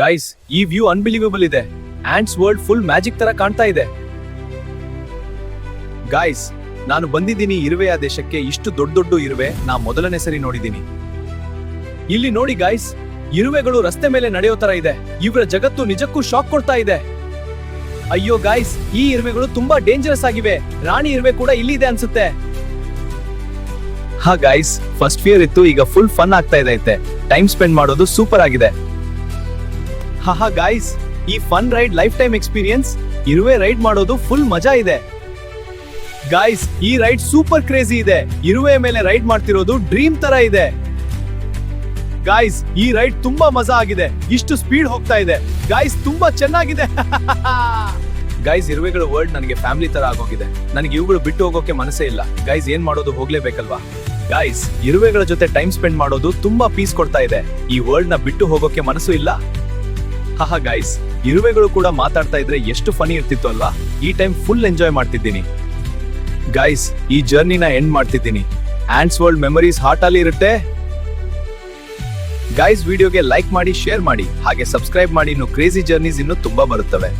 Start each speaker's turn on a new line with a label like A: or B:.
A: Guys, ಈ view unbelievable ಇದೆ. Ants world full magic ತರ ಕಾಣ್ತಾ ಇದೆ. ಗೈಸ್, ನಾನು ಬಂದಿದ್ದೀನಿ ಇರುವೆಯ ದೇಶಕ್ಕೆ. ಇಷ್ಟು ದೊಡ್ಡ ದೊಡ್ಡ ಇರುವೆ ನಾ ಮೊದಲನೇ ಸರಿ ನೋಡಿದ್ದೀನಿ. ಇಲ್ಲಿ ನೋಡಿ ಗೈಸ್, ಇರುವೆಗಳು ರಸ್ತೆ ಮೇಲೆ ನಡೆಯೋ ತರ ಇದೆ. ಇವರ ಜಗತ್ತು ನಿಜಕ್ಕೂ ಶಾಕ್ ಕೊಡ್ತಾ ಇದೆ. ಅಯ್ಯೋ ಗೈಸ್, ಈ ಇರುವೆಗಳು ತುಂಬಾ ಡೇಂಜರಸ್ ಆಗಿವೆ. ರಾಣಿ ಇರುವೆ ಕೂಡ ಇಲ್ಲಿ ಇದೆ ಅನ್ಸುತ್ತೆ. ಹಾ ಗೈಸ್, ಫಸ್ಟ್ ಫಿಯರ್ ಇತ್ತು, ಈಗ ಫುಲ್ ಫನ್ ಆಗ್ತಾ ಇದೆ. ಟೈಮ್ ಸ್ಪೆಂಡ್ ಮಾಡೋದು ಸೂಪರ್ ಆಗಿದೆ. ಹಾ ಗೈಸ್, ಈ fun ride lifetime experience. ಇರುವೆ ರೈಡ್ ಮಾಡೋದು ಫುಲ್ ಮಜಾ ಇದೆ. ಗೈಸ್, ಈ ರೈಡ್ ಸೂಪರ್ ಕ್ರೇಜಿ ಇದೆ. ಇರುವೆ ಮೇಲೆ ರೈಡ್ ಮಾಡ್ತಿರೋದು ಡ್ರೀಮ್ ತರ ಇದೆ. ಗೈಸ್, ಈ ರೈಡ್ ತುಂಬಾ ಮಜಾ ಆಗಿದೆ. ಇಷ್ಟು ಸ್ಪೀಡ್ ಹೋಗ್ತಾ ಇದೆ. ಗೈಸ್, ತುಂಬಾ ಚೆನ್ನಾಗಿದೆ. ಗೈಸ್, ಇರುವೆಗಳ ವರ್ಲ್ಡ್ ನನಗೆ ಫ್ಯಾಮಿಲಿ ತರ ಆಗೋಗಿದೆ. ನನಗೆ ಇವುಗಳು ಬಿಟ್ಟು ಹೋಗೋಕೆ ಮನಸ್ಸೇ ಇಲ್ಲ. ಗೈಸ್, ಏನ್ ಮಾಡೋದು, ಹೋಗ್ಲೇಬೇಕಲ್ವಾ? ಗೈಸ್, ಇರುವೆಗಳ ಜೊತೆ ಟೈಮ್ ಸ್ಪೆಂಡ್ ಮಾಡೋದು ತುಂಬಾ ಪೀಸ್ ಕೊಡ್ತಾ ಇದೆ. ಈ ವರ್ಲ್ಡ್ ನ ಬಿಟ್ಟು ಹೋಗೋಕೆ ಮನಸ್ಸು ಇಲ್ಲ. ಹಾ ಗೈಸ್, ಇರುವೆಗಳು ಕೂಡ ಮಾತಾಡ್ತಾ ಇದ್ರೆ ಎಷ್ಟು ಫನಿ ಇರ್ತಿತ್ತು ಅಲ್ವಾ? ಈ ಟೈಮ್ ಫುಲ್ ಎಂಜಾಯ್ ಮಾಡ್ತಿದ್ದೀನಿ. ಗೈಸ್, ಈ ಜರ್ನಿನ ಎಂಡ್ ಮಾಡ್ತಿದ್ದೀನಿ. ಆಂಟ್ಸ್ ವರ್ಲ್ಡ್ ಮೆಮರೀಸ್ ಹಾರ್ಟ್ ಅಲ್ಲಿ ಇರುತ್ತೆ. ಗೈಸ್, ವಿಡಿಯೋಗೆ ಲೈಕ್ ಮಾಡಿ, ಶೇರ್ ಮಾಡಿ, ಹಾಗೆ ಸಬ್ಸ್ಕ್ರೈಬ್ ಮಾಡಿ. ಇನ್ನು ಕ್ರೇಜಿ ಜರ್ನೀಸ್ ಇನ್ನೂ ತುಂಬಾ ಬರುತ್ತವೆ.